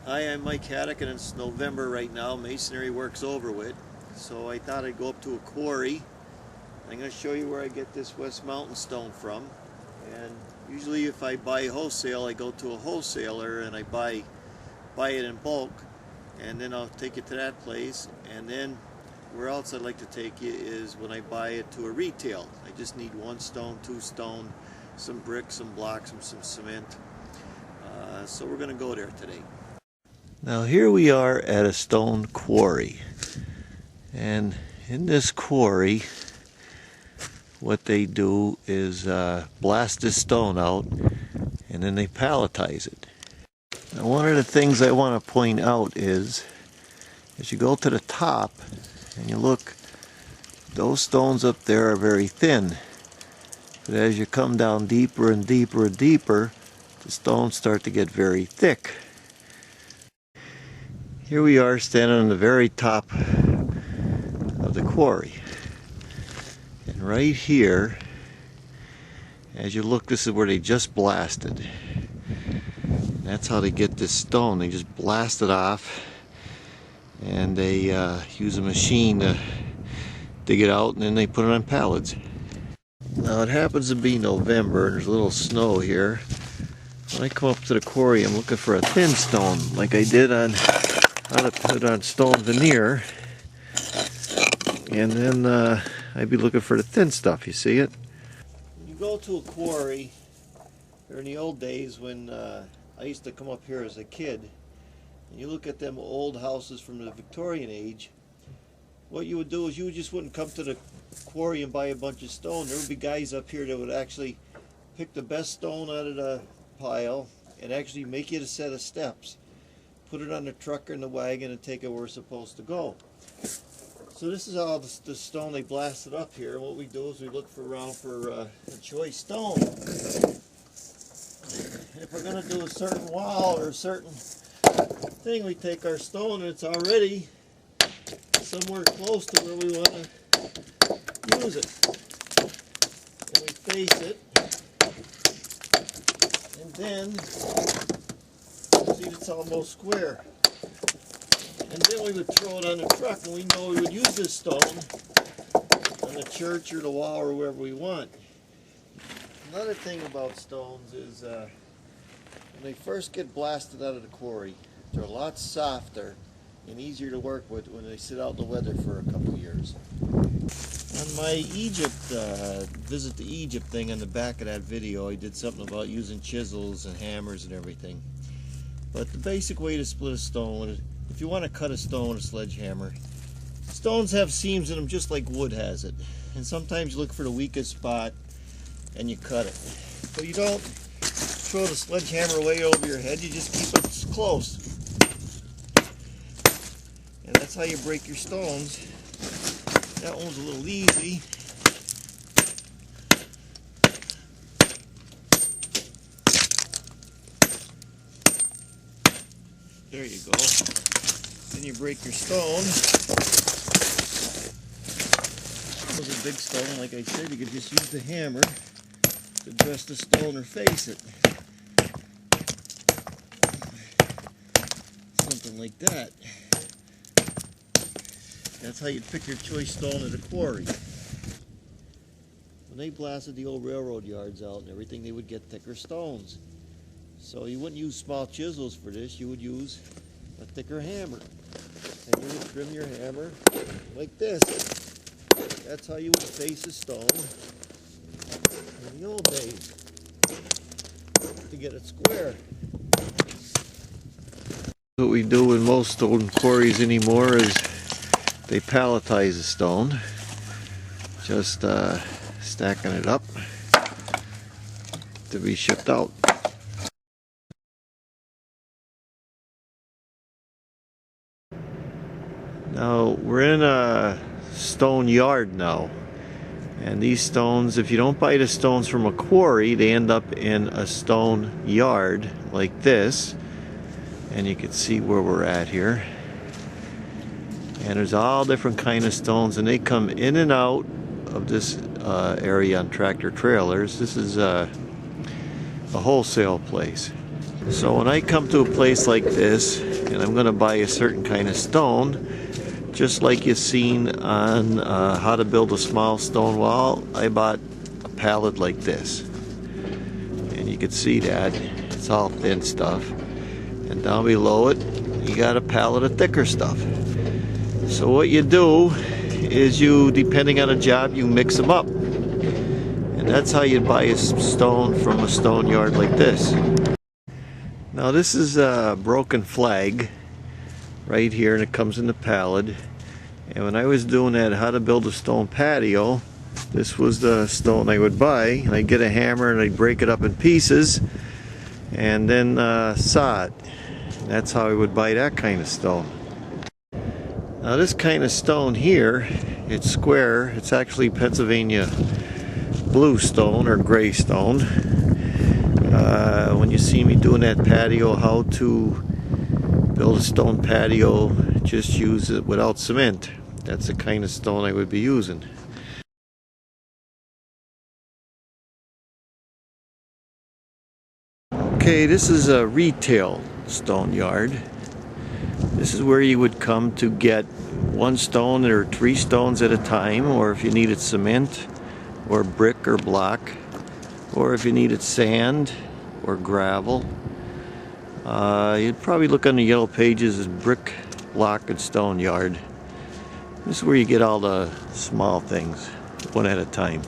Hi, I'm Mike Haduck, and it's November right now. Masonry work's over with, so I thought I'd go up to a quarry. I'm going to show you where I get this West Mountain stone from. And usually if I buy wholesale, I go to a wholesaler and I buy it in bulk, and then I'll take it to that place. And then where else I'd like to take you is when I buy it to a retail. I just need 1 stone, 2 stone, some bricks, some blocks, and some cement. So we're going to go there today. Now here we are at a stone quarry, and in this quarry what they do is blast this stone out and then they palletize it. Now one of the things I want to point out is as you go to the top and you look, those stones up there are very thin, but as you come down deeper and deeper and deeper, the stones start to get very thick. Here we are standing on the very top of the quarry, and right here, as you look, this is where they just blasted. And that's how they get this stone. They just blast it off, and they use a machine to dig it out, and then they put it on pallets. Now it happens to be November, and there's a little snow here. When I come up to the quarry, I'm looking for a thin stone, like I did on how to put on stone veneer, and then I'd be looking for the thin stuff. You see it? When you go to a quarry, or in the old days when I used to come up here as a kid, and you look at them old houses from the Victorian age, what you would do is you just wouldn't come to the quarry and buy a bunch of stone. There would be guys up here that would actually pick the best stone out of the pile and actually make it a set of steps, put it on the truck or in the wagon, and take it where we're supposed to go. So this is all the stone they blasted up here. What we do is we look around for a choice stone. And if we're going to do a certain wall or a certain thing, we take our stone and it's already somewhere close to where we want to use it. And we face it. And then, see, it's almost square. And then we would throw it on the truck, and we know we would use this stone on the church or the wall or wherever we want. Another thing about stones is when they first get blasted out of the quarry, they're a lot softer and easier to work with when they sit out in the weather for a couple of years. On my Egypt visit to Egypt thing, on the back of that video, I did something about using chisels and hammers and everything. But the basic way to split a stone, if you want to cut a stone with a sledgehammer, stones have seams in them just like wood has it. And sometimes you look for the weakest spot and you cut it. But you don't throw the sledgehammer way over your head, you just keep it close. And that's how you break your stones. That one was a little easy. There you go. Then you break your stone. This was a big stone, like I said, you could just use the hammer to dress the stone or face it. Something like that. That's how you'd pick your choice stone at a quarry. When they blasted the old railroad yards out and everything, they would get thicker stones. So you wouldn't use small chisels for this, you would use a thicker hammer. And you would trim your hammer like this. That's how you would face a stone in the old days to get it square. What we do in most stone quarries anymore is they palletize the stone, just stacking it up to be shipped out. Now we're in a stone yard now, and these stones, if you don't buy the stones from a quarry, they end up in a stone yard like this, and you can see where we're at here. And there's all different kind of stones, and they come in and out of this area on tractor trailers. This is a wholesale place. So when I come to a place like this and I'm going to buy a certain kind of stone, just like you've seen on how to build a small stone wall, I bought a pallet like this. And you can see that it's all thin stuff. And down below it, you got a pallet of thicker stuff. So what you do is you, depending on a job, you mix them up. And that's how you buy a stone from a stone yard like this. Now this is a broken flag right here, and it comes in the pallet. And when I was doing that how to build a stone patio, this was the stone I would buy, and I'd get a hammer and I'd break it up in pieces and then saw it. And that's how I would buy that kind of stone. Now this kind of stone here, it's square. It's actually Pennsylvania blue stone or gray stone. When you see me doing that patio, how to build a stone patio, just use it without cement. That's the kind of stone I would be using. Okay, this is a retail stone yard. This is where you would come to get one stone or 3 stones at a time, or if you needed cement or brick or block, or if you needed sand or gravel. You'd probably look on the yellow pages as brick, block, and stone yard. This is where you get all the small things, one at a time.